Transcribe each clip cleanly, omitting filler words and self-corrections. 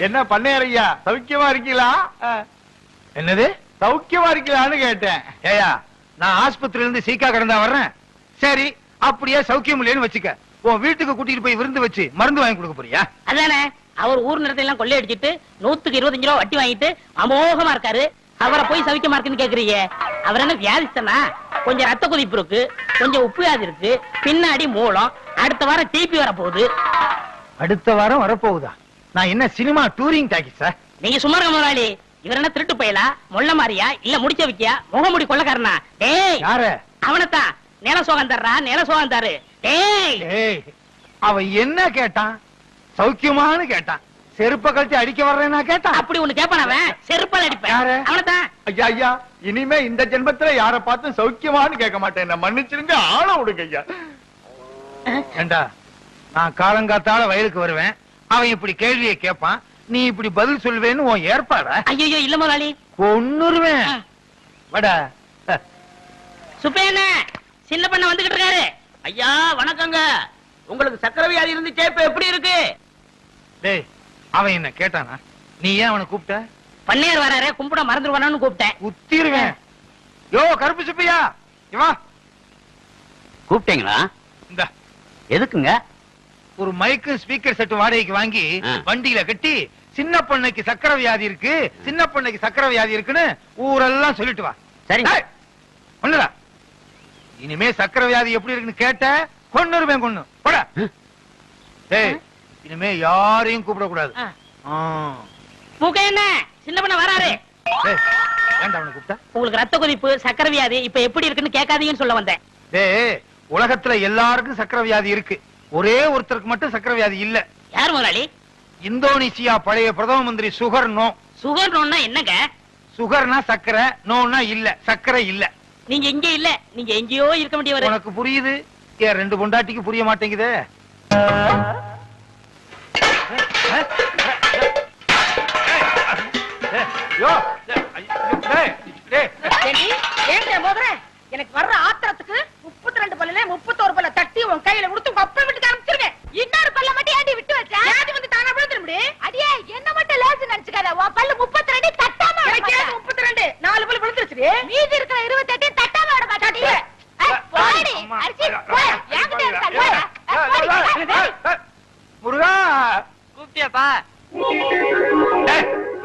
என்ன பண்ணையார் ஐயா, சௌக்கியமா இருக்கீங்களா? என்னது சௌக்கியமா இருக்கீங்களான்னு கேட்டேன். ஏயா, நான் ஆஸ்பத்திரியில இருந்து சீக்கா கிடந்தா வர்றேன். சரி, அப்படியே சௌக்கியம் இல்லைன்னு வச்சுக்க. உன் வீட்டுக்கு கூட்டிட்டு போய் விருந்து வச்சு மருந்து வாங்கி கொடுக்க போறியா? அதானே, அவர் ஊர் நிறத்தை எல்லாம் கொள்ளையடிச்சிட்டு 125 ரூபா வட்டி வாங்கிட்டு அமோகமா இருக்காரு. அவரை போய் சௌக்கியமா இருக்குன்னு கேக்குறீங்க? அவர் என்ன வியாதிஸ்தனா? கொஞ்சம் ரத்த கொதிப்பு இருக்கு, கொஞ்சம் உப்பு வியாதி இருக்கு, பின்னாடி மூலம். அடுத்த வாரம் டிபி வர போகுது. அடுத்த வாரம் வரப்போகுதா? நான் என்ன சினிமா டூரிங் டாக்கிஸா? நீங்க சும்மா இருக்க முதலாளி. இவர் என்ன திருட்டு பயலா, மொள்ள மாறியா, இல்ல முடிச்ச வைக்கியா, முகமுடி கொள்ளக்காரனா? டேய், யாரு? அவனத்தான். நில சோகம் தர்றா, நில சோகம் தரு. டேய், அவன் என்ன கேட்டான்? சௌக்கியமானு கேட்டான். செருப்ப கழிச்சு அடிக்க வர்றேன்னா கேட்டான். அப்படி ஒண்ணு கேப்பான் அவன். செருப்பால் அடிப்பேன். அவனத்தான். ஐயா ஐயா, இனிமே இந்த ஜென்மத்துல யார பார்த்து சௌக்கியமான்னு கேட்க மாட்டேன். என்ன மன்னிச்சிருங்க, ஆள விடுங்க ஐயா. ஏண்டா, நான் காலங்காத்தால வயலுக்கு வருவேன், அவன் இப்படி கேள்வியை கேட்பான், நீ இப்படி பதில் சொல்வேன்னு உன் ஏற்பாடா? ஐயோ இல்ல முதலாளி, கொன்னுருவேன். வடா. சுப்பேன சின்ன பண்ண வந்துகிட்டு இருக்காரு. ஐயா வணக்கங்க. உங்களுக்கு சக்கரை வியாதி இருந்துச்சே, இப்ப எப்படி இருக்கு? டேய், அவன் என்ன கேட்டானா? நீ ஏன் அவனை கூப்பிட்ட? பண்ணையார் வராரு, கும்பிட மறந்துடுவானு கூப்பிட்டேன். குத்திருவேன். யோ கருப்பு சுப்பையா, இவா கூப்பிட்டீங்களா? இந்த எதுக்குங்க? ஒரு மைக்கு ஸ்பீக்கர் செட் வாடகைக்கு வாங்கி வண்டியில கட்டி, சின்ன பொண்ணுக்கு சக்கரை வியாதி இருக்கு, சின்ன பொண்ணுக்கு சக்கரை வியாதி இருக்குன்னு ஊரெல்லாம் சொல்லிட்டு வா. சரி ஒண்ணுடா, இனிமே சக்கரை வியாதி எப்படி இருக்குன்னு கேட்ட கொன்னுருவேன். கொன்னு போட. டேய், இனிமே யாரையும் கூப்பிட கூடாது. என்ன சின்ன பண்ண வராரு. ஏன்டா அவனை கூப்பிட்ட? உங்களுக்கு ரத்த கொதிப்பு, சக்கரை வியாதி இப்ப எப்படி இருக்குன்னு கேட்காதீங்கன்னு சொல்ல வந்தேன். டேய், உலகத்துல எல்லாருக்கும் சக்கரை வியாதி இருக்கு, ஒரே ஒருத்தருக்கு மட்டும் சக்கரை வியாதி இல்ல. யார் முதலாளி? இந்தோனேசியா பழைய பிரதம மந்திரி சுகர் நோ. சுகர் நோன்னா என்னங்க? சுகர்னா சக்கரை, நோன்னா இல்ல, சக்கரை இல்ல. நீங்க இங்க இல்ல, நீங்க எங்கேயோ இருக்க வேண்டியவர். உனக்கு புரியுது, ஏன் ரெண்டு பொண்டாட்டிக்கு புரிய மாட்டேங்குது? எனக்கு வர்ற ஆத்திரத்துக்கு 32 பல்லுல 31 பல்ல தட்டி உன் கையில கொடுத்து கப்ப விட்டு காமிச்சிருக்கேன். இன்னொரு பல்ல மட்டும் ஏடி விட்டு வச்சா? ஏடி வந்து தானா விழுந்துற முடியே? அடியே, என்ன மட்டும் லேசு நினைச்சுக்காத. உன் பல்லு 32 தட்டாம விட மாட்டேன். 32 4 பல்லு விழுந்துருச்சு. மீதி இருக்கிற 28 தட்டாம விட மாட்டேன். போடி அரிசி போய் என்கிட்ட இருக்க. முருகா, கூப்பிட்டியாப்பா?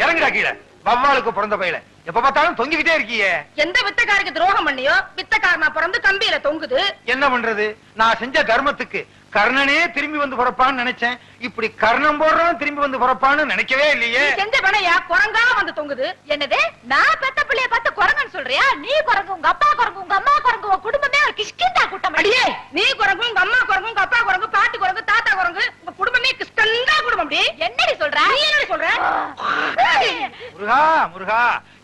இறங்குடா கீழே. வவ்வாலுக்கு பிறந்த பையல எப்ப பார்த்தாலும் தொங்கிக்கிட்டே இருக்கியே. எந்த வித்தக்காரருக்கு துரோகம் பண்ணியோ, வித்தக்காரனா பிறந்து கம்பியில தொங்குது. என்ன பண்றது? நான் செஞ்ச தர்மத்துக்கு கர்ணனே திரும்பி வந்து பிறப்பான்னு நினைச்சேன். இப்படி கர்ணம் போடுறோம் திரும்பி வந்து பிறப்பான்னு நினைக்கவே இல்லையே. செஞ்ச பணையா குரங்கா வந்து தொங்குது. என்னது, நான் பெத்த பிள்ளைய பார்த்து குரங்குன்னு சொல்றியா? நீ குரங்கு, உங்க அப்பா குரங்கு, உங்க அம்மா குரங்கு, உங்க குடும்பமே ஒரு கிஷ்கிந்தா கூட்டம். அடியே, நீ குரங்கு, உங்க அம்மா குரங்கு, உங்க அப்பா குரங்கு, பாட்டி குரங்கு, தாத்தா குரங்கு, உங்க குடும்பமே கிஷ்கந்தா குடும்பம். என்னடி சொல்ற? நீ என்ன சொல்ற? முருகா முருகா,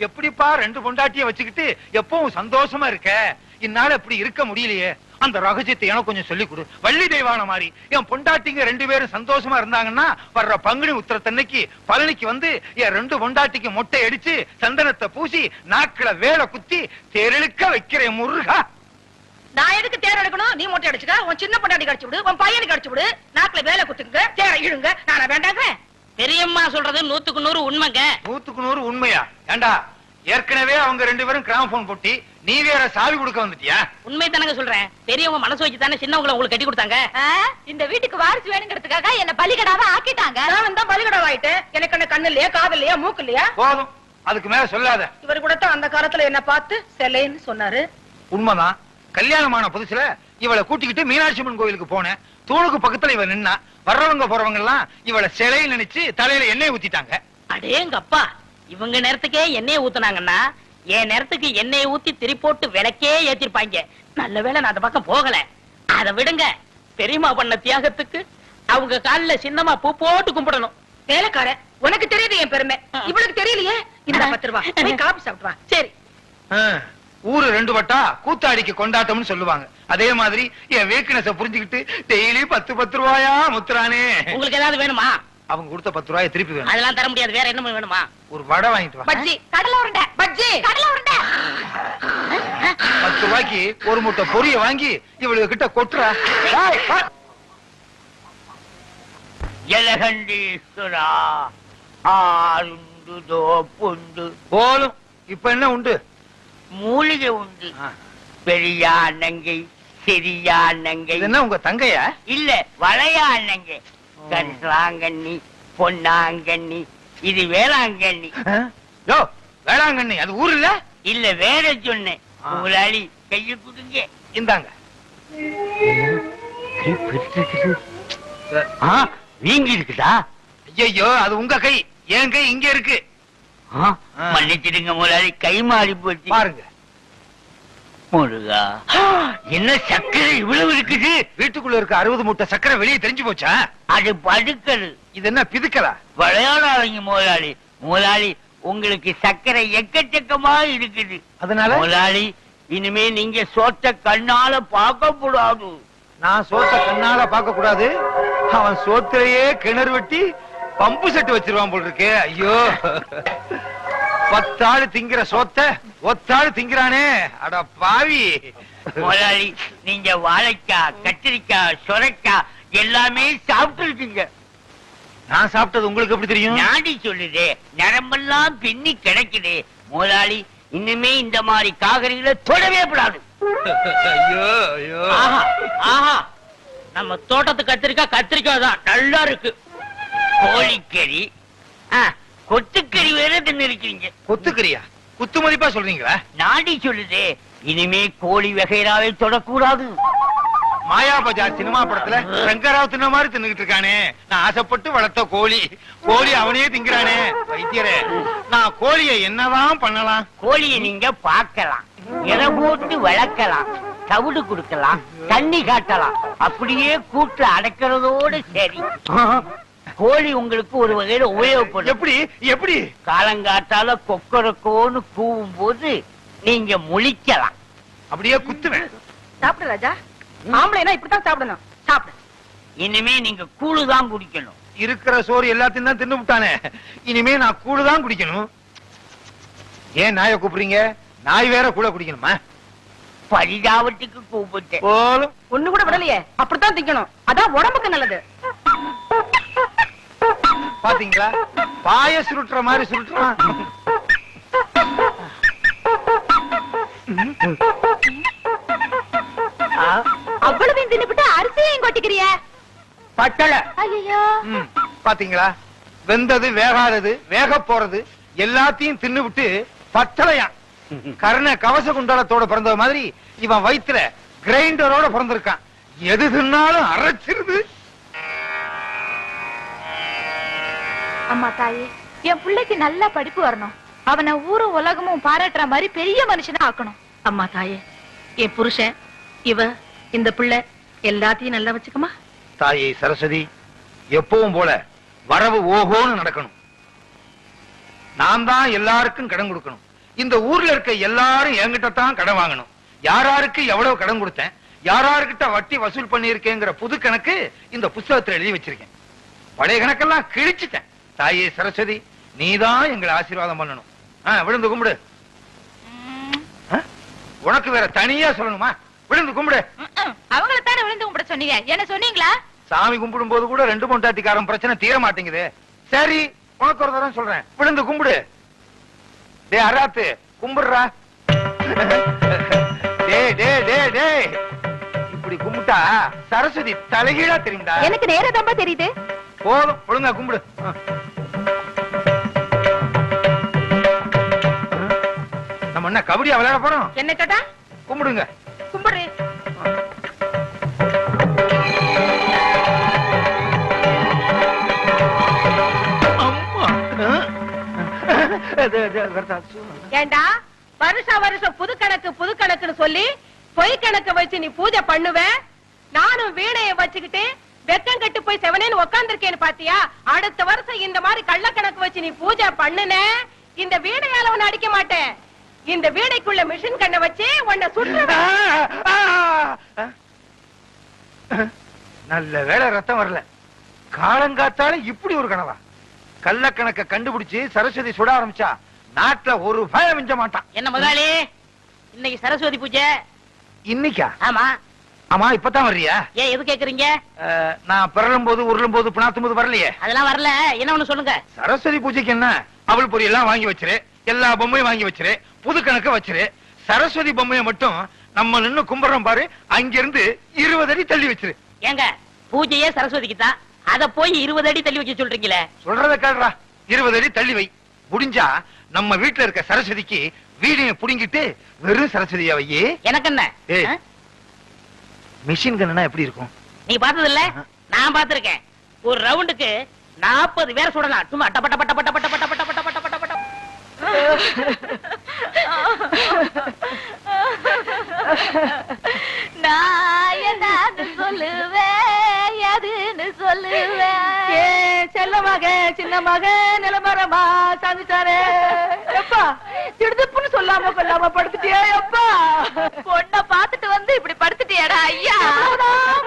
எப்படிப்பா ரெண்டு பொண்டாட்டிய வச்சுக்கிட்டு எப்பவும் சந்தோஷமா இருக்க? இந்நாள் எப்படி இருக்க முடியலையே. அந்த ரகசியத்தை எனக்கு கொஞ்சம் சொல்லிக் கொடு. வள்ளி தெய்வான மாதிரி என் பொண்டாட்டிங்க ரெண்டு பேரும் சந்தோஷமா இருந்தாங்கன்னா வர்ற பங்குனி உத்திரத்தன்னைக்கு பழனிக்கு வந்து என் ரெண்டு பொண்டாட்டிக்கு மொட்டை அடிச்சு சந்தனத்தை பூசி நாக்குல வேலை குத்தி தேரெழுக்க வைக்கிறேன் முருகா. நான் எதுக்கு தேர் எடுக்கணும்? நீ மொட்டை அடிச்சுக்க, உன் சின்ன பொண்டாட்டி கடிச்சு விடு, உன் பையனுக்கு அடிச்சு விடு, நாக்குல வேலை குத்துங்க, தேர இழுங்க. நானா வேண்டாங்க? பெரியம்மா சொல்றது 100க்கு 100 உண்மைங்க. 100க்கு 100 உண்மையா? ஏண்டா, ஏற்கனவே அவங்க ரெண்டு பேரும் கிராமபோன் போட்டி, நீ வேற சாவி கொடுக்க வந்துட்டியா? உண்மை தானங்க சொல்றேன். பெரியவங்க மனசு வச்சு தானே சின்னவங்களை உங்களுக்கு கட்டி கொடுத்தாங்க. இந்த வீட்டுக்கு வாரிசு வேணுங்கிறதுக்காக என்ன பலிகடாவா ஆக்கிட்டாங்க. நான் தான் பலிகடாவா ஆயிட்டேன். எனக்கு என்ன கண்ணு இல்லையா, காது இல்லையா, மூக்கு இல்லையா? போதும், அதுக்கு மேல சொல்லாத. இவர் கூட தான் அந்த காலத்துல என்ன பார்த்து செல்லைன்னு சொன்னாரு. உண்மைதான். கல்யாணமான புதுசுல இவளை கூட்டிக்கிட்டு மீனாட்சி அம்மன் கோயிலுக்கு போனேன். தூணுக்கு பக்கத்துல இவ நின்னா, வர்றவங்க போறவங்க எல்லாம் இவளை சிலையை நினைச்சு தலையில எண்ணெய் ஊத்திட்டாங்க. அடேங்க அப்பா, இவங்க நேரத்துக்கே எண்ணெய் ஊத்துனாங்கன்னா என் நேரத்துக்கு எண்ணெய் ஊத்தி திரி போட்டு விளக்கே ஏத்திருப்பாங்க. நல்ல வேளை நான் அந்த பக்கம் போகல. அதை விடுங்க, பெரியம்மா பண்ண தியாகத்துக்கு அவங்க காலில் சின்னமா பூ போட்டு கும்பிடணும். வேலைக்கார, உனக்கு தெரியுது என் பெருமை, இவளுக்கு தெரியலையே. இந்த 10 ரூபா காபி சாப்பிட்டு வா. சரி. ஊரு ரெண்டு வட்டா கூத்தாடிக்கு கொண்டாட்டம்னு சொல்லுவாங்க. அதே மாதிரி என் வீக்னஸ புரிஞ்சுக்கிட்டு டெய்லி 10 ரூபாயா முத்துறானே. உங்களுக்கு ஏதாவது வேணுமா? அவங்க கொடுத்த 10 ரூபாயை திருப்பி வேணும். அதெல்லாம் தர முடியாது. வேற என்ன வேணுமா? ஒரு வடை வாங்கிட்டு வா. பஜ்ஜி, கடலை உருண்டை, பஜ்ஜி, கடலை உருண்டை. 10 ரூபாய்க்கு ஒரு முட்டை பொரிய வாங்கி இவளுக்கு கிட்ட கொட்டுறா. ஜலகண்டீஸ்வரா, ஆளுண்டு தோப்புண்டு போலும். இப்ப என்ன உண்டு? மூலிகை உண்டு. பெரியா நங்கை சிறியா நங்கை. என்ன உங்க தங்கையா? இல்ல வளையா நங்கை. கரிசலாங்கண்ணி பொன்னாங்கண்ணி இது வேளாங்கண்ணி. யோ வேளாங்கண்ணி அது ஊர் இல்ல? இல்ல வேற சொன்னேன். முதலாளி கையை கொடுங்க. இந்தாங்க. வீங்கி இருக்குதா? ஐயோ அது உங்க கை, என் கை இங்க இருக்கு. மன்னிச்சிடுங்க முதலாளி, கை மாறி போச்சு. பாருங்க. முருகா, என்ன சக்கரை இவ்வளவு இருக்குது? வீட்டுக்குள்ள இருக்க 60 மூட்டை சக்கரை வெளியே தெரிஞ்சு போச்சா? அது படுக்கல். இது என்ன பிதுக்கலா? விளையாடாதீங்க முதலாளி. முதலாளி உங்களுக்கு சக்கரை எக்கச்சக்கமா இருக்குது. அதனால முதலாளி இனிமே நீங்க சோத்த கண்ணால பார்க்க கூடாது. நான் சோத்த கண்ணால பார்க்க கூடாது. அவன் சோத்திலேயே கிணறு வெட்டி பம்பு செட்டு வச்சிருவான் போல் இருக்கு. ஐயோ 10 ஆளு திங்கிற சோத்த ஒத்தாளு திங்கிறானே, அட பாவி. முதலாளி நீங்க வாழைக்காய் கத்திரிக்காய் சொரைக்காய் எல்லாமே சாப்பிட்டு இருக்கீங்க. நான் சாப்பிட்டது உங்களுக்கு எப்படி தெரியும்? நாடி சொல்லுதே, நரம்பெல்லாம் பின்னி கிடைக்குது. முதலாளி இனிமே இந்த மாதிரி காகரிகளை தொடவே கூடாது. ஐயோ ஐயோ. ஆஹா ஆஹா, நம்ம தோட்டத்து கத்திரிக்காய் தான் நல்லா இருக்கு. கோழிக்கறி கொத்துக்கறி வேற தின்னு இருக்கீங்க. கொத்துக்கறியா? குத்து மதிப்பா சொல்றீங்களா? நாடி சொல்லுதே, இனிமே கோழி வகைராவை தொடக்கூடாது. மாயா பஜார் சினிமா படத்துல ரங்கராவ் தின்ன மாதிரி தின்னுகிட்டு இருக்கானே. நான் ஆசைப்பட்டு வளர்த்த கோழி, கோழி அவனே திங்கிறானே. வைத்தியரே, நான் கோழியை என்னதான் பண்ணலாம்? கோழியை நீங்க பார்க்கலாம், எதை போட்டு வளர்க்கலாம், தவிடு கொடுக்கலாம், தண்ணி காட்டலாம். அப்படியே கூட்டு அடைக்கிறதோடு சரி. கோழி உங்களுக்கு ஒரு வகையில உபயோகப்படும். எப்படி எப்படி? காலங்காட்டால கொக்கரக்கோன்னு கூவும் போது நீங்க முழிக்கலாம். அப்படியே குத்துவேன். சாப்பிடு ராஜா. ஆம்பளைனா இப்படித்தான் சாப்பிடணும். சாப்பிடு. இனிமே நீங்க கூழுதான் குடிக்கணும். இருக்கிற சோறு எல்லாத்தையும் தான் தின்னு விட்டானே. இனிமே நான் கூழுதான் குடிக்கணும். ஏன் நாயை கூப்பிடுறீங்க? நாய் வேற கூட குடிக்கணுமா? பரிதாபத்துக்கு கூப்பிட்டேன். போலும். ஒண்ணு கூட விடலையே. அப்படித்தான் திங்கணும், அதான் உடம்புக்கு நல்லது. பாத்தீங்களா, பாய சுருட்டுற மாதிரி சுருட்டுறான். அவ்வளவு தின்னுபிட்டு அரிசியையும் கொட்டிக்கிறிய பட்டளை. ஐயோ. பாத்தீங்களா, வெந்தது வேகாதது வேக போறது எல்லாத்தையும் தின்னு விட்டு பட்டளையா. கர்ண கவச குண்டலத்தோட பிறந்த மாதிரி இவன் வயிற்றுல கிரைண்டரோட பிறந்திருக்கான். எது தின்னாலும் அரைச்சிருது. அம்மா தாயே, என் பிள்ளைக்கு நல்ல படிப்பு வரணும். அவனை ஊரும் உலகமும் பாராட்டுற மாதிரி பெரிய மனுஷனா ஆக்கணும். அம்மா தாயே, என் புருஷன் இவ இந்த பிள்ளை எல்லாத்தையும் நல்லா வச்சுக்கமா. தாயே சரஸ்வதி, எப்பவும் போல வரவு ஓஹோன்னு நடக்கணும். நான் தான் எல்லாருக்கும் கடன் கொடுக்கணும். இந்த ஊர்ல இருக்க எல்லாரும் என்கிட்ட தான் கடன் வாங்கணும். யாராருக்கு எவ்வளவு கடன் கொடுத்தேன், யாராருக்கிட்ட வட்டி வசூல் பண்ணி இருக்கேங்கிற புது கணக்கு இந்த புத்தகத்துல எழுதி வச்சிருக்கேன். பழைய கணக்கெல்லாம் கிழிச்சிட்டேன். தாயே சரஸ்வதி, நீதான் எங்களை ஆசீர்வாதம் பண்ணணும். விழுந்து கும்பிடு. உனக்கு வேற தனியா சொல்லணுமா? விழுந்து கும்பிடு. அவங்கள தானே விழுந்து கும்பிட சொன்னீங்க, என்ன சொன்னீங்களா? சாமி கும்பிடும் போது கூட 2 பொண்டாட்டிக்காரன் பிரச்சனை தீர மாட்டேங்குது. சரி, உனக்கு ஒரு தரம் சொல்றேன், விழுந்து கும்பிடு. டே அராத்து, கும்பிடுறா. டே டே டே டே, இப்படி கும்பிட்டா சரஸ்வதி தலைகீழா தெரியுதா? எனக்கு நேரா தெரியுது. போதும், ஒழுங்கா கும்பிடு. நம்ம என்ன கபடியா விளையாட போறோம்? என்ன கேட்டா? கும்பிடுங்க. கும்பிடு. ஏண்டா வருஷம் புது கணக்குன்னு சொல்லி பொய் கணக்கு வச்சு நீ பூஜை பண்ணுவ. நானும் வீணைய வச்சுக்கிட்டு வெக்கம் கட்டு போய் செவனேன்னு உட்கார்ந்திருக்கேன்னு பாத்தியா? அடுத்த வருஷம் இந்த மாதிரி கள்ள கணக்கு வச்சு நீ பூஜை பண்ணுன, இந்த வீணையால உன்னை அடிக்க மாட்டேன். இந்த வீணைக்குள்ள மிஷின் கண்ணை வச்சு உன்னை சுற்றுவேன். நல்ல வேளை ரத்தம் வரல. காலங்காத்தால இப்படி ஒரு கனவா? கள்ள கணக்க கண்டுபிடிச்சு சரஸ்வதி சுட ஆரம்பிச்சா நாட்டுல ஒரு பயம் மிஞ்ச மாட்டான். என்ன முதலாளி, இன்னைக்கு சரஸ்வதி பூஜை? இன்னைக்கா? ஆமா. ஆமா இப்பதான் வர்றியா? ஏன் எது கேக்குறீங்க? நான் பிறலும் போது உருளும் போது பிணாத்தும் போது வரலையே. அதெல்லாம் வரல. என்ன ஒண்ணு சொல்லுங்க. சரஸ்வதி பூஜைக்கு என்ன அவள் பொரி எல்லாம் வாங்கி வச்சிரு, எல்லா பொம்மையும் வாங்கி வச்சிரு, புது கணக்க வச்சிரு. சரஸ்வதி பொம்மையை மட்டும் நம்ம நின்னு கும்பிடுறோம் பாரு, அங்கிருந்து 20 அடி தள்ளி வச்சிரு. ஏங்க பூஜையே சரஸ்வதிக்கு தான், அத போய் 20 அடி தள்ளி வைக்க சொல்றீங்களே. சொல்றத கேளுடா. 20 அடி தள்ளி வை. முடிஞ்சா நம்ம வீட்டுல இருக்க சரஸ்வதிக்கு வீடியை புடிங்கிட்டு வெறும் சரஸ்வதியா வையே. எனக்கு என்ன? மிஷின் கன்னா எப்படி இருக்கும்? நீ பார்த்தது இல்ல? நான் பார்த்திருக்கேன். ஒரு ரவுண்டுக்கு 40 பேர் சுடலாம். சும்மா டப்ப டப்ப டப்ப டப்ப டப்ப டப்ப டப்ப டப்ப டப்ப டப்ப. நான் என்னன்னு சொல்லுவேன், எதுன்னு சொல்லுவேன். செல்ல மக சின்ன மக நிலமரமா சாந்துட்டாரே. எப்பா திடுதுப்புன்னு சொல்லாம கொல்லாம படுத்துட்டியா? எப்பா பொண்ண பாத்துட்டு வந்து இப்படி படுத்துட்டியாடா ஐயா?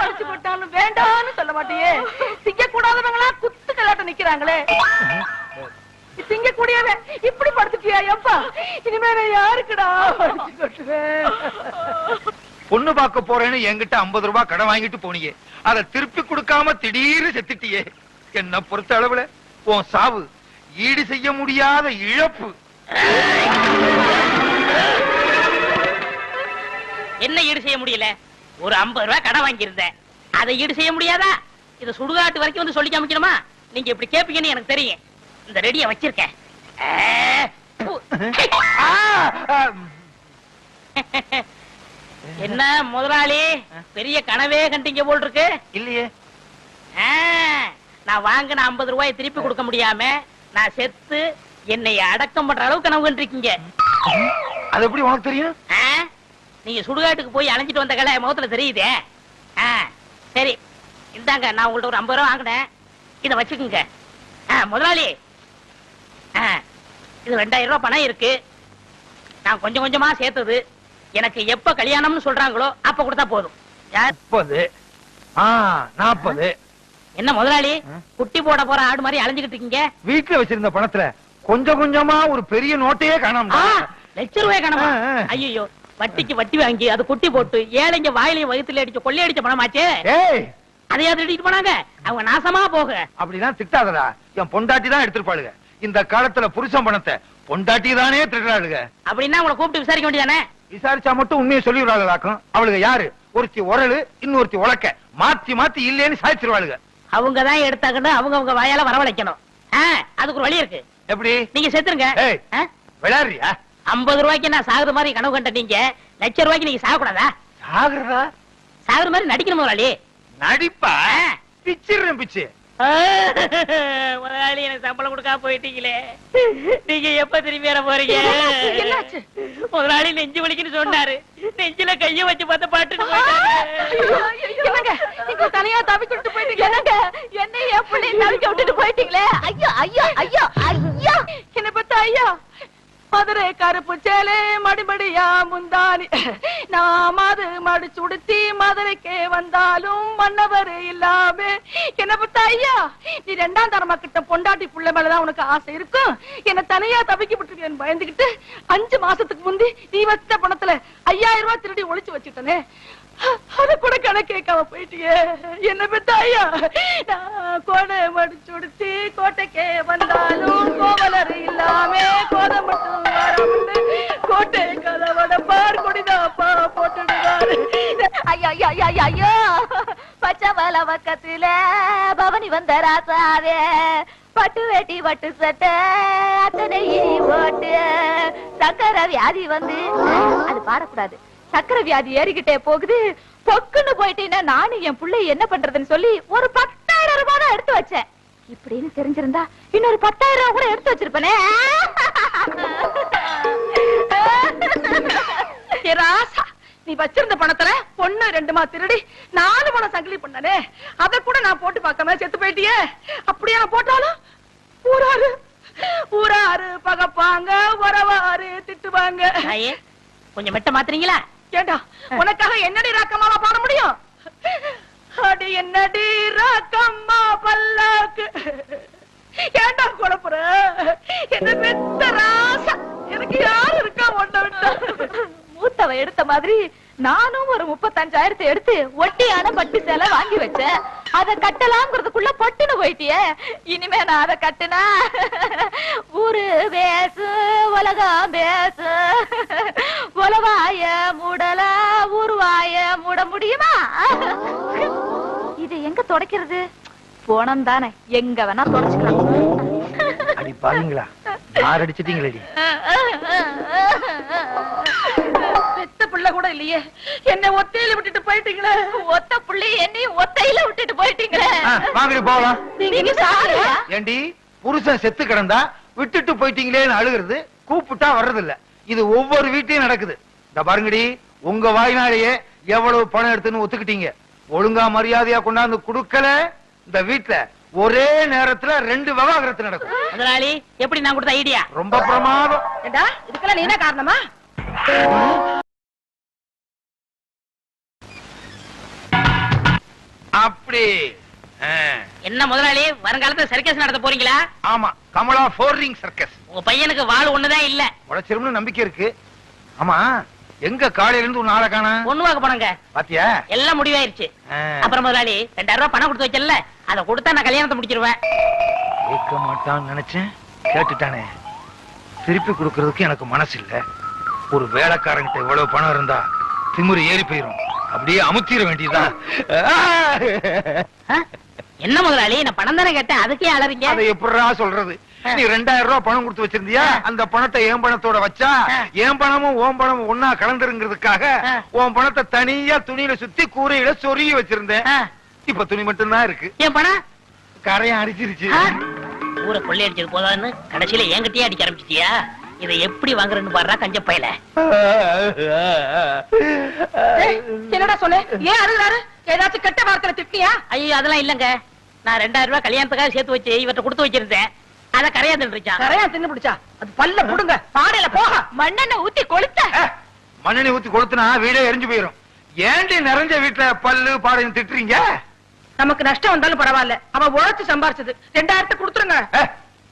படிச்சு போட்டாலும் வேண்டாம்னு சொல்ல மாட்டியே. திங்க கூடாதவங்களா குத்து கலாட்டம் நிக்கிறாங்களே. திங்க கூடியவே இப்படி படுத்துட்டியா? எப்பா இனிமே நான் யாருக்குடா படிச்சு கொட்டுவேன்? பொண்ணு பார்க்க போறேன்னு என்கிட்ட 50 ரூபாய் கடன் வாங்கிட்டு போனியே, அதை திருப்பி கொடுக்காம திடீர்னு செத்துட்டியே. என்ன பொறுத்த அளவுல உன் சாவு ஈடு செய்ய முடியாத இழப்பு. என்ன ஈடு செய்ய முடியல? ஒரு 50 ரூபாய் கடன் வாங்கியிருந்தேன், அதை ஈடு செய்ய முடியாதா? இத சுடுகாட்டு வரைக்கும் வந்து சொல்லி காமிக்கணுமா? நீங்க இப்படி கேப்பீங்கன்னு எனக்கு தெரியும். இந்த ரெடிய வச்சிருக்கேன். என்ன முதலாளி, பெரிய கனவே கண்டீங்க போல் இருக்கு. இல்லையே, நான் வாங்கின 50 ரூபாயை திருப்பி கொடுக்க முடியாம நான் செத்து என்னை அடக்கம் பண்ற அளவுக்கு கனவு கண்டிருக்கீங்க. அது எப்படி உனக்கு தெரியும்? நீங்க சுடுகாட்டுக்கு போய் அலைஞ்சிட்டு வந்த கலை முகத்துல தெரியுதே. சரி இந்தாங்க, நான் உங்கள்ட்ட ஒரு 50 ரூபாய் வாங்கினேன், இத வச்சுக்குங்க. முதலாளி, இது 2000 ரூபாய் பணம் இருக்கு. நான் கொஞ்சம் கொஞ்சமா சேர்த்தது. எனக்கு எப்ப கல்யாணம்னு சொல்றாங்களோ அப்ப கொடுத்தா போதும். 30, 40. என்ன முதலாளி, குட்டி போட போற ஆடு மாதிரி அலைஞ்சுக்கிட்டு இருக்கீங்க? வீட்டுல வச்சிருந்த பணத்துல கொஞ்சம் கொஞ்சமா ஒரு பெரிய நோட்டையே காணாம. லட்ச ரூபாய் காணாம? ஐயோ, வட்டிக்கு வட்டி வாங்கி அது குட்டி போட்டு ஏழைங்க வாயிலையும் வயிற்றுல அடிச்சு கொள்ளையடிச்ச பணமாச்சே. அதையாவது எடுத்துட்டு போனாங்க. அவங்க நாசமா போக. அப்படிதான் திட்டாதடா. என் பொண்டாட்டி தான் எடுத்துருப்பாளுங்க. இந்த காலத்துல புருஷன் பணத்தை பொண்டாட்டி தானே திருடுறாளுங்க. அப்படின்னா உங்களை கூப்பிட்டு விசாரிக்க வேண்டியதானே? விசாரிச்சா மட்டும் உண்மையை சொல்லிடுறாங்களாக்கும். அவளுக்கு யாரு? ஒருத்தி உரலு, இன்னொருத்தி உலக்க, மாத்தி மாத்தி இல்லேன்னு சாய்ச்சிருவாளுங்க. அவங்கதான் எடுத்தாங்கன்னு அவங்க வாயால வரவழைக்கணும். அதுக்கு ஒரு வழி இருக்கு. எப்படி? நீங்க செத்துருங்க. விளையாடுறியா? 50 ரூபாய்க்கு நான் சாகுற மாதிரி கனவு கண்ட நீங்க லட்ச ரூபாய்க்கு நீங்க சாகக்கூடாதா? சாகுறதா? சாகுற மாதிரி நடிக்கணும் முதலாளி. நடிப்பா? பிச்சிடுறேன் பிச்சு. முதலாளி, எனக்கு சம்பளம் கொடுக்காம போயிட்டீங்களே, நீங்க எப்ப திரும்பி வர போறீங்க? முதலாளி நெஞ்சு வலிக்குன்னு சொன்னாரு, நெஞ்சில கைய வச்சு பார்த்த பாட்டு தனியா தவிக்கிட்டு போயிட்டீங்க. என்ன என் பிள்ளை தவிக்க விட்டுட்டு போயிட்டீங்களே. ஐயோ ஐயோ ஐயோ ஐயோ, என்ன பத்தா ஐயா? மதுரை கருப்பு சேலே மடிமடியா முந்தானி, நான் மது மடிச்சு உடுத்தி மதுரைக்கே வந்தாலும் மன்னவர் இல்லாம. என்ன பத்தா ஐயா, நீ 2ஆம் தரமா கிட்ட பொண்டாட்டி புள்ள மேலதான் உனக்கு ஆசை இருக்கும். என்ன தனியா தவிக்க விட்டுருக்கேன்னு பயந்துகிட்டு 5 மாசத்துக்கு முந்தி நீ வச்ச பணத்துல 5000 ரூபாய் திருடி ஒளிச்சு வச்சுட்டனே, அத கூட கணக்கு கேட்காம போயிட்டியே. என்ன பெத்த ஐயா, நான் கோடை மடிச்சு உடுத்தி கோட்டைக்கே வந்தாலும் கோவலர் இல்லாம கோதை மட்டும் வராமண்டு கோட்டை கதவட பார் கொடிதாப்பா போட்டுடுவாரு. ஐயோ ஐயோ ஐயோ ஐயோ, பச்சை வல பக்கத்துல பவனி வந்த ராசாவே, பட்டு வேட்டி பட்டு சட்டை அத்தனை போட்டு சக்கரை வியாதி வந்து, அது பாடக்கூடாது, சக்கரை வியாதி ஏறிக்கிட்டே போகுது, பொக்குன்னு போயிட்டீங்கன்னா நானும் என் பிள்ளை என்ன பண்றதுன்னு சொல்லி ஒரு 10,000 ரூபாய் தான் எடுத்து வச்சேன். இப்படின்னு தெரிஞ்சிருந்தா இன்னொரு 10,000 ரூபாய் கூட எடுத்து வச்சிருப்பனே. ராசா, நீ வச்சிருந்த பணத்துல பொண்ணு 2 திருடி 4 பணம் சங்கிலி பண்ணனே, அத கூட நான் போட்டு பார்க்காம செத்து போயிட்டியே. அப்படியே நான் போட்டாலும் ஊராரு ஊராரு பகப்பாங்க, உறவாரு திட்டுவாங்க. கொஞ்சம் மெட்ட மாத்துறீங்களா? ஏண்டா, உனக்காக என்னடி ராக்கம்மாவா பாட முடியும்? அடி என்னடி ராக்கம்மா பல்லாக்கு, ஏண்டா குழப்புற? என்ன பெத்த ராசா, எனக்கு யாரு இருக்கா? ஒண்ணு விட்டா மூத்தவ எடுத்த மாதிரி நானும் ஒரு 35,000 எடுத்து ஒட்டியான பட்டு சேலை வாங்கி வச்சேன். அத கட்டலாம்ங்கிறதுக்குள்ள பொட்டுன்னு போயிட்டியே. இனிமே நான் அதை கட்டுனா ஊரு பேசு உலகம் பேசு. உலவாய மூடல ஊருவாய மூட முடியுமா? இது எங்க தொடக்கிறது? போனம் தானே, எங்க வேணா தொடச்சுக்கலாம். அடி பாருங்களா, யார் அடிச்சிட்டீங்களடி? பெத்த பிள்ளை கூட இல்லையே, என்ன ஒத்தையில விட்டுட்டு போயிட்டீங்களே. ஒத்த பிள்ளை என்னையும் ஒத்தையில விட்டுட்டு போயிட்டீங்களே. வாங்கடி போகலாம். நீங்க சாரியா? ஏண்டி, புருஷன் செத்து கிடந்தா விட்டுட்டு போயிட்டீங்களேன்னு அழுகிறது, கூப்பிட்டா வர்றது இல்ல. இது ஒவ்வொரு வீட்லயும் நடக்குது. இந்த பாருங்கடி, உங்க வாய்னாலேயே எவ்வளவு பணம் எடுத்துன்னு ஒத்துக்கிட்டீங்க. ஒழுங்கா மரியாதையா கொண்டாந்து குடுக்கல, இந்த வீட்டுல ஒரே நேரத்துல 2 விவாகரத்து நடக்கும். முதலாளி, எப்படி நான் கொடுத்த ஐடியா? ரொம்ப பிரமாதம். ஏண்டா, இதுக்கெல்லாம் நீ என்ன காரணமா? அப்படி என்ன முதலாளி, வருங்காலத்துல சர்க்கஸ் நடத்த போறீங்களா? ஆமா, கமலா 4 ரிங் சர்க்கஸ். உங்க பையனுக்கு வாள் ஒண்ணுதான் இல்ல. உழைச்சிரும்னு நம்பிக்கை இருக்கு. ஆமா, எங்க காலையில இருந்து ஒரு நாளை காணா? ஒண்ணுவாக்க போனங்க. பாத்தியா, எல்லாம் முடிவாயிருச்சு. அப்புறம் முதலாளி 2000 ரூபாய் பணம் கொடுத்து வைக்கல, அதை கொடுத்தா நான் கல்யாணத்தை முடிச்சிருவேன். கேட்க மாட்டான்னு நினைச்சேன், கேட்டுட்டானே. திருப்பி கொடுக்கறதுக்கு எனக்கு மனசு இல்ல. ஒரு வேலைக்காரங்கிட்ட இவ்வளவு பணம் இருந்தா திமிரு ஏறி போயிரும். அப்படியே அமுத்திர வேண்டியதுதான். என்ன முதலாளி, நான் பணம் தானே கேட்டேன், அதுக்கே அலறீங்க? அதை எப்படிடா சொல்றது? நீ 2000 ரூபாய் பணம் கொடுத்து வச்சிருந்தியா? அந்த பணத்தை என் பணத்தோட வச்சா என் பணமும் ஓம் பணமும் ஒன்னா கலந்துருங்கிறதுக்காக உன் பணத்தை தனியா துணியில சுத்தி கூரையில சொருகி வச்சிருந்தேன். இப்ப துணி மட்டும் தான் இருக்கு. என் பணம் கரையை அடிச்சிருச்சு. ஊரை கொள்ளை அடிச்சது போதான்னு கடைசியில என்கிட்டயே அடிக்க ஆரம்பிச்சிட்டியா? இதை எப்படி வாங்குறேன்னு பாடுறா கஞ்ச பையல. என்னடா சொல்லு, ஏன் அழுகுறாரு? ஏதாச்சும் கெட்ட வார்த்தை திட்டியா? ஐயோ அதெல்லாம் இல்லங்க, நான் 2000 ரூபாய் கல்யாணத்துக்காக சேர்த்து வச்சு இவற்றை கொடுத்து வச்சிருந்தேன். அத கரையா தின்றுச்சான். கரையா தின்னு பிடிச்சா? அது பல்ல புடுங்க, பாடையில போக மண்ணெண்ணெய் ஊத்தி கொளுத்த. மண்ணெண்ணெய் ஊத்தி கொளுத்துனா வீடே எரிஞ்சு போயிரும். ஏண்டி நிறைஞ்ச வீட்டுல பல்லு பாடையும் திட்டுறீங்க? நமக்கு நஷ்டம் வந்தாலும் பரவாயில்ல, அவன் உழைச்சு சம்பாரிச்சது. 2000 கொடுத்துருங்க.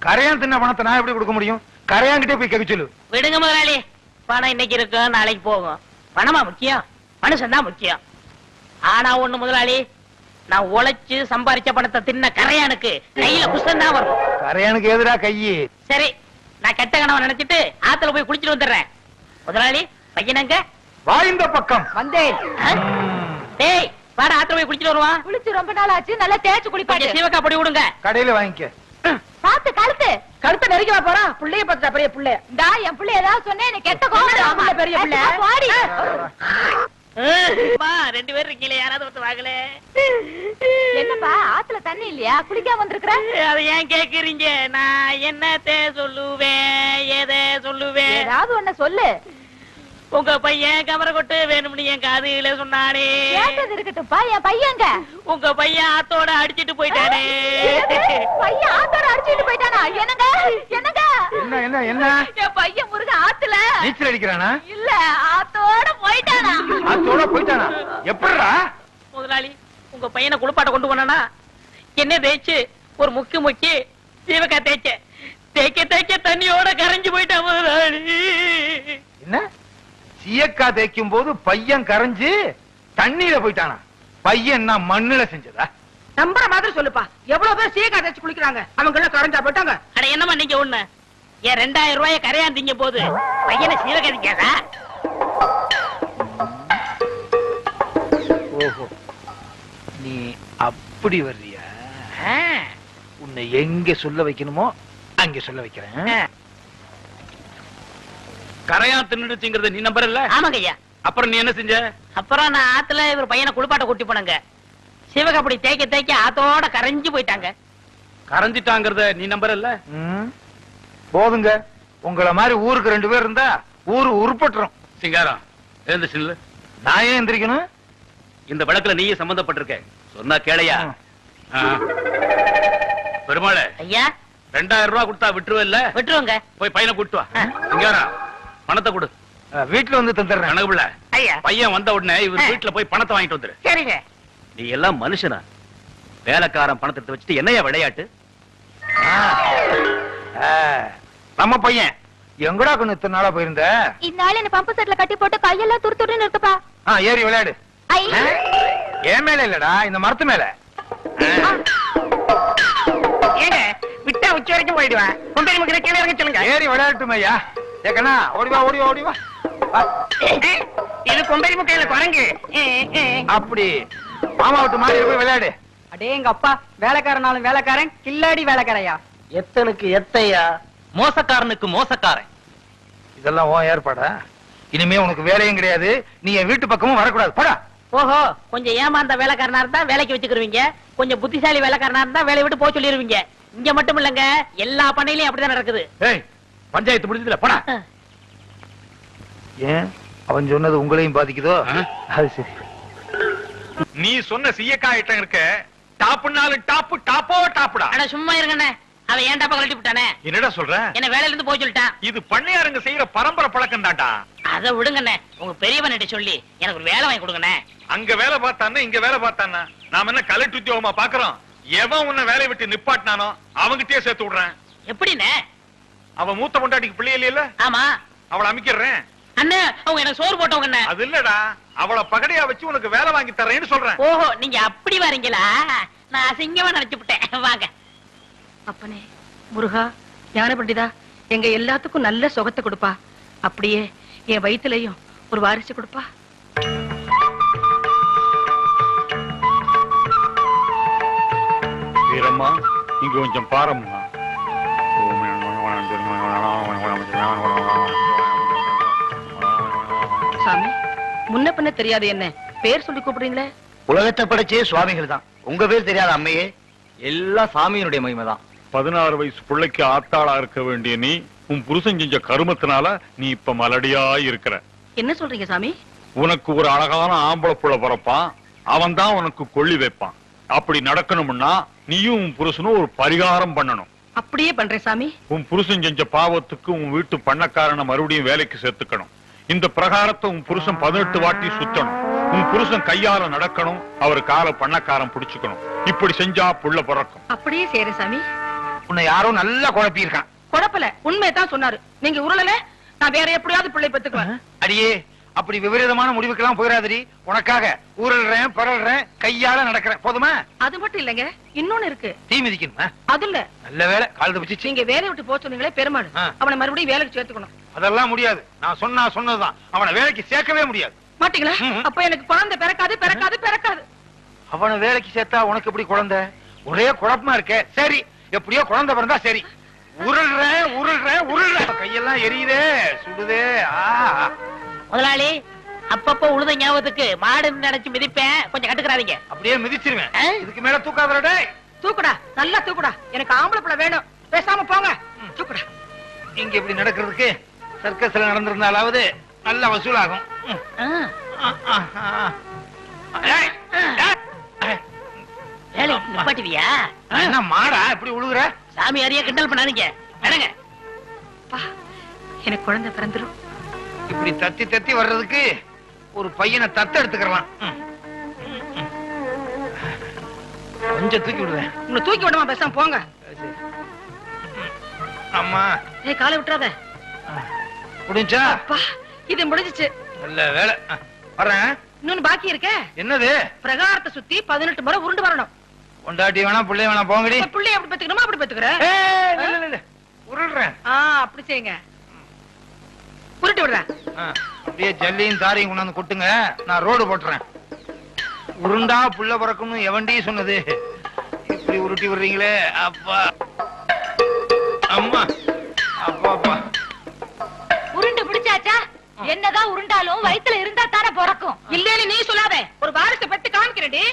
கரையான் தின்ன பணத்தை நான் எப்படி கொடுக்க முடியும்? கரையாங்கிட்டே போய் கேட்க சொல்லு. விடுங்க முதலாளி, பணம் இன்னைக்கு இருக்கும், நாளைக்கு போகும். பணமா முக்கியம்? மனுஷன் தான் முக்கியம். ஆனா ஒண்ணு முதலாளி, நான் உழைச்சு சம்பாரிச்ச பணத்தை தின்ன கரையானுக்கு கையில புஷ்டம் தான் வரும். கரையானுக்கு எதிரா கையி? சரி, நான் கெட்ட கனவை நினைச்சிட்டு ஆத்துல போய் குளிச்சிட்டு வந்துடுறேன். முதலாளி, பையனங்க வா இந்த பக்கம். வந்தேன். டேய் வாடா, ஆத்துல போய் குளிச்சிட்டு வருவான். குளிச்சு ரொம்ப நாள் ஆச்சு, நல்லா தேய்ச்சு குளிப்பாட்டு. சிவக்கா பொடி விடுங்க. கடையில வாங்கிக்க. பாத்து கழுத்து கழுத்தை நெருங்கி வா போறான். புள்ளைய பார்த்துட்டா பெரிய புள்ளை. டா, என் புள்ளை ஏதாவது சொன்னே எனக்கு கெட்ட கோவம். பெரிய புள்ளை பாடி. 2 பேர் இருக்கீங்களே, யாராவது ஒருத்தர் வாங்கல. என்னப்பா ஆத்துல தண்ணி இல்லையா? குளிக்காம வந்திருக்கிற? அதை ஏன் கேக்குறீங்க? நான் என்னத்தை சொல்லுவேன், எதை சொல்லுவேன்? ஏதாவது ஒண்ணு சொல்லு. உங்க பையன் கமர கொட்டு வேணும்னு என் காதுல சொன்னானே. கேட்டது இருக்கட்டும்பா, என் பையங்க. உங்க பையன் ஆத்தோட அடிச்சிட்டு போயிட்டானே. பையன் ஆத்தோட அடிச்சிட்டு போயிட்டானா? என்னங்க என்னங்க? என்ன என்ன என்ன? என் பையன் முருக ஆத்துல நீச்சல் அடிக்கிறானா? இல்ல, ஆத்தோட போயிட்டானா. ஆத்தோட போயிட்டானா? எப்படிடா? முதலாளி, உங்க பையனை குளிப்பாட்ட கொண்டு போனா என்ன தேய்ச்சு ஒரு முக்கி சீவக்கா தேய்க்க தண்ணியோட கரைஞ்சு போயிட்டான் முதலாளி. என்ன? சீயக்கா தேய்க்கும் போது பையன் கரைஞ்சு தண்ணியில போயிட்டானா? பையன் நான் மண்ணுல செஞ்சதா? நம்புற மாதிரி சொல்லுப்பா. எவ்வளவு பேர் சீக்கா தேய்ச்சு குளிக்கிறாங்க, அவங்க எல்லாம் கரைஞ்சா போயிட்டாங்க. அட என்னமா நீங்க ஒண்ணு, என் 2000 ரூபாய கரையாந்தீங்க போது பையனை சீவக்கா. ஓஹோ, நீ அப்படி வர்றியா? உன்னை எங்க சொல்ல வைக்கணுமோ அங்க சொல்ல வைக்கிறேன். கரையா தின்னுடுச்சுங்கறத நீ நம்பறல்ல? ஆமாங்க ஐயா. அப்புறம் நீ என்ன செஞ்ச? அப்புறம் நான் ஆத்துல இவர் பையனை குளிப்பாட்ட கூட்டி போனங்க. சிவகாப்படி தேய்க்க ஆத்தோட கரைஞ்சு போயிட்டாங்க. கரைஞ்சிட்டாங்கறத நீ நம்பறல்ல? போதுங்க, உங்கள மாதிரி ஊருக்கு 2 பேர் இருந்தா ஊரு உருப்பட்டுரும். சிங்காரம் எழுந்துச்சு நில்லு. நான் ஏன் எந்திரிக்கணும்? இந்த வழக்குல நீயே சம்பந்தப்பட்டிருக்க, சொன்னா கேளையா? பெருமாளே ஐயா, 2000 ரூபாய் கொடுத்தா விட்டுருவல்ல? விட்டுருவோங்க. போய் பையனை கூட்டு வா. சிங்காரம் பணத்தை கொடு. வீட்டுல வந்து தந்துடுறேன். கணக்குல ஐயா, பையன் வந்த உடனே இவர் வீட்டுல போய் பணத்தை வாங்கிட்டு வந்துரு. சரிங்க. நீ எல்லாம் மனுஷனா? வேலைக்காரன் பணத்தை எடுத்து வச்சுட்டு என்னையா விளையாட்டு? நம்ம பையன் எங்கடா கொண்டு இத்தனை நாளா போயிருந்த? இந்த ஆள் என்ன பம்பு செட்ல கட்டி போட்டு கையெல்லாம் துரு துருன்னு இருக்குப்பா. ஏறி விளையாடு. என் மேல இல்லடா, இந்த மரத்து மேல. ஏங்க விட்டா உச்சி வரைக்கும் போயிடுவேன். கொண்டு நமக்கு கீழே இறங்க சொல்லுங்க. ஏறி விளையாட்டும் ஐயா. ஏக்கண்ணா ஓடிவா ஓடிவா ஓடிவா. இது கொம்பரி முக்கையில குரங்கு. அப்படி மாமா விட்டு மாறி போய் விளையாடு. அடே எங்க அப்பா வேலைக்காரனாலும் வேலைக்காரன், கில்லாடி வேலைக்காரையா. எத்தனுக்கு எத்தையா, மோசக்காரனுக்கு மோசக்காரன். இதெல்லாம் உன் ஏற்பாடா? இனிமே உனக்கு வேலையும் கிடையாது, நீ என் வீட்டு பக்கமும் வரக்கூடாது. போடா. ஓஹோ, கொஞ்சம் ஏமாந்த வேலைக்காரனா இருந்தா வேலைக்கு வச்சுக்கிருவீங்க, கொஞ்சம் புத்திசாலி வேலைக்காரனா இருந்தா வேலையை விட்டு போக சொல்லிருவீங்க. இங்க மட்டும் இல்லங்க, எல்லா பண்ணையிலயும் அப்படிதான் நடக்குது. ஏய், பஞ்சாயத்து முடிஞ்சதுல போடா. ஏன் அவன் சொன்னது உங்களையும் பாதிக்குதோ? அது சரி. நீ சொன்ன சீயக்காய் ஐட்டம் இருக்க, டாப்புனாலும் டாப்பு, டாப்போ டாப்புடா. அட சும்மா இருங்கண்ணே, அவன் ஏன் டாப்பா கழட்டி விட்டானே? என்னடா சொல்ற? என்ன வேலையில இருந்து போக சொல்லிட்டான். இது பண்ணையாருங்க செய்யற பரம்பரை பழக்கம் தான்டா. அத விடுங்கண்ணே, உங்க பெரியவன்கிட்ட சொல்லி எனக்கு ஒரு வேலை வாங்கி கொடுங்கண்ணே. அங்க வேலை பார்த்தான்னா இங்க வேலை பார்த்தானா? நாம என்ன கலெக்டர் உத்தியோகமா பாக்குறோம்? எவன் உன்னை வேலையை விட்டு நிப்பாட்டினானோ அவங்கிட்டே சேர்த்து விடுறேன். எப்படிண்ணே? அவன் மூத்த பொண்டாட்டிக்கு பிள்ளை இல்லையில, ஆமா, அவளை அமைக்கிறேன். அண்ணே அவங்க எனக்கு சோறு போட்டவங்கண்ணே. அது இல்லடா, அவளை பகடையா வச்சு உனக்கு வேலை வாங்கி தரேன்னு சொல்றேன். ஓஹோ, நீங்க அப்படி வரீங்களா? நான் அசிங்கமா நினைச்சு விட்டேன். வாங்க. அப்பனே முருகா, ஞான பண்டிதா, எங்க எல்லாத்துக்கும் நல்ல சுகத்தை கொடுப்பா. அப்படியே என் வயிற்றுலயும் ஒரு வாரிசு கொடுப்பா. வீரம்மா, இங்க கொஞ்சம் பாரம்மா. சாமி, முன்ன பின்ன தெரியாது என்ன பேர் சொல்லி கூப்பிடுறீங்களே? உலகத்தை படைச்சே சுவாமிகள் தான். உங்க பேர் தெரியாத அம்மையே? எல்லாம் சாமியினுடைய மகிமை தான். 16 வயசு பிள்ளைக்கு ஆத்தாளா இருக்க வேண்டிய நீ, உன் புருஷன் செஞ்ச கருமத்தினால நீ இப்ப மலடியா இருக்கிற. என்ன சொல்றீங்க சாமி? உனக்கு ஒரு அழகான ஆம்பளை புள்ள பிறப்பான், அவன் தான் உனக்கு கொள்ளி வைப்பான். அப்படி நடக்கணும்னா நீயும் உன் புருஷனும் ஒரு பரிகாரம் பண்ணணும். அப்படியே பண்றேன் சாமி. உன் புருஷன் செஞ்ச பாவத்துக்கு உன் வீட்டு பண்ணக்காரனை மறுபடியும் வேலைக்கு சேர்த்துக்கணும். இந்த பிரகாரத்தை உன் புருஷன் 18 வாட்டி சுத்தணும். உன் புருஷன் கையால நடக்கணும், அவர் கால பண்ணக்காரன் பிடிச்சுக்கணும். இப்படி செஞ்சா புள்ள பிறக்கும். அப்படியே செய்யறேன் சாமி. உன்னை யாரோ நல்லா குழப்பி இருக்கான். குழப்பல, உண்மையதான் சொன்னாரு. நீங்க உருளல, நான் வேற எப்படியாவது பிள்ளை பெத்துக்குவேன். அடியே, அப்படி விபரீதமான முடிவுக்கெல்லாம் போயிடாதடி. உனக்காக ஊரல்றேன், பரல்றேன், கையால நடக்கிறேன். போதுமா? அது மட்டும் இல்லங்க, இன்னொன்னு இருக்கு. தீ மிதிக்கணுமா? அது இல்ல, நல்ல வேலை காலத்தை பிடிச்சி. நீங்க வேலையை விட்டு போக சொன்னீங்களே பெருமாள், அவனை மறுபடியும் வேலைக்கு சேர்த்துக்கணும். அதெல்லாம் முடியாது. நான் சொன்னதுதான். அவனை வேலைக்கு சேர்க்கவே முடியாது. மாட்டீங்களா? அப்ப எனக்கு குழந்தை பிறக்காது பிறக்காது பிறக்காது. அவனை வேலைக்கு சேர்த்தா உனக்கு எப்படி குழந்தை? ஒரே குழப்பமா இருக்க. சரி, எப்படியோ குழந்தை பிறந்தா சரி. உருள்றேன். கையெல்லாம் எரியுதே, சுடுதே. முதலாளி, அப்பப்போ உழுத ஞாபகத்துக்கு மாடு நினைச்சு மிதிப்பேன், கொஞ்சம் கட்டுக்கிறாதீங்க. அப்படியே மிதிச்சிருவேன். இதுக்கு மேல தூக்காதடா. தூக்குடா, நல்லா தூக்குடா. எனக்கு ஆம்பளை பிள்ளை வேணும். பேசாம போங்க. தூக்குடா. இங்க இப்படி நடக்கிறதுக்கு சர்க்கஸ்ல நடந்திருந்தாலாவது நல்ல வசூலாகும். வேலை நிப்பாட்டுவியா? என்ன மாடா இப்படி உழுகுற? சாமி அறிய கிண்டல் பண்ணாதீங்க. நடங்க. எனக்கு குழந்தை பிறந்துரும். இப்படி தத்தி வர்றதுக்கு ஒரு பையனை தத்து எடுத்துக்கலாம். கொஞ்சம் தூக்கி விடுவேன். உன்னை தூக்கி விடுமா? பேசாம போங்க. அம்மா, ஏய், காலை விட்டுறாத. முடிஞ்சா? இது முடிஞ்சிச்சு. நல்ல வேலை. வரேன். இன்னொன்னு பாக்கி இருக்க. என்னது? பிரகாரத்தை சுத்தி 18 முறை உருண்டு வரணும். பொண்டாட்டி வேணா பிள்ளை வேணா போங்கடி. பிள்ளைய அப்படி பெத்துக்கணுமா? அப்படி பெத்துக்கிறேன். உருள்றேன். அப்படி செய்யுங்க. உருட்டி விடுறேன். அப்படியே ஜல்லியும் தாரையும் கொண்டாந்து கொட்டுங்க, நான் ரோடு போட்டுறேன். உருண்டா புள்ள பிறக்கணும் எவண்டி சொன்னது? இப்படி உருட்டி விடுறீங்களே. அப்பா, அம்மா, அப்பா. உருண்டு பிடிச்சாச்சா? என்னதான் உருண்டாலும் வயித்துல இருந்தா தானே பிறக்கும். இல்லன்னு நீ சொல்லாத. ஒரு வாரிசை பெத்து காமிக்கிறேன்டி.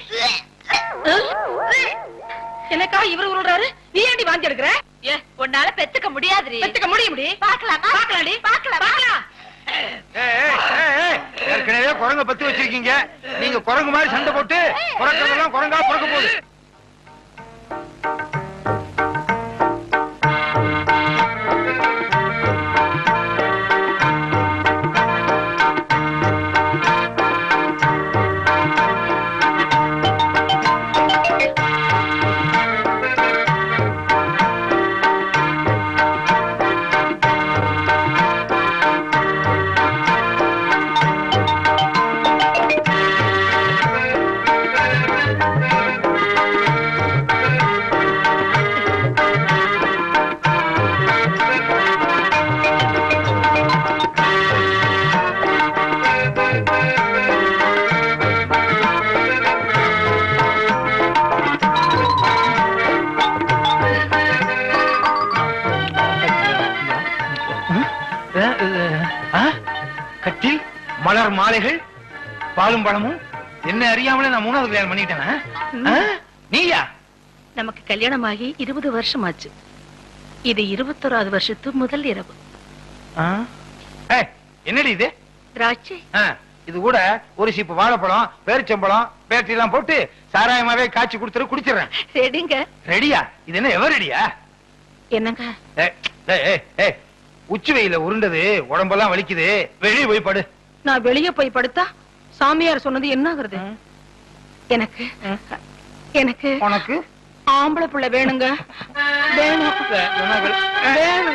எனக்கா இவரு உருள்றாரு, நீ ஏண்டி வாந்தி எடுக்கிற? உன்னால பெத்துக்க முடியாதுடி. பெத்துக்க முடியும்டி. பாக்கலாமா? பாக்கலாடி. பாக்கலாம். ஏற்கனவே குரங்க பத்தி வச்சிருக்கீங்க. நீங்க குரங்கு மாதிரி சண்டை போட்டு குரங்கெல்லாம் குரங்கா பிறக்க போகுது. மலர் மாலைகள், பாலும் பழமும். என்ன அறியாமலே நான் 3வது கல்யாணம் பண்ணிட்டேனா? நீயா? நமக்கு கல்யாணமாகி 20 வருஷம் ஆச்சு. இது 21வது வருஷத்து முதல் இரவு. என்னடி இது? திராட்சை. இது கூட ஒரு சீப்பு வாழைப்பழம், பேரிச்சம்பழம், பேட்டரி எல்லாம் போட்டு சாராயமாவே காய்ச்சி கொடுத்துரு, குடிச்சிடறேன். ரெடிங்க. ரெடியா? இது என்ன எவர் ரெடியா? என்னங்க? உச்சி வெயில உருண்டது, உடம்பெல்லாம் வலிக்குது, வெளியே போய் படு. நான் வெளியே போய் படுத்தா சாமியார் சொன்னது என்ன ஆகுறது? எனக்கு எனக்கு உனக்கு ஆம்பளை புள்ள வேணுங்க. வேணும் வேணும்.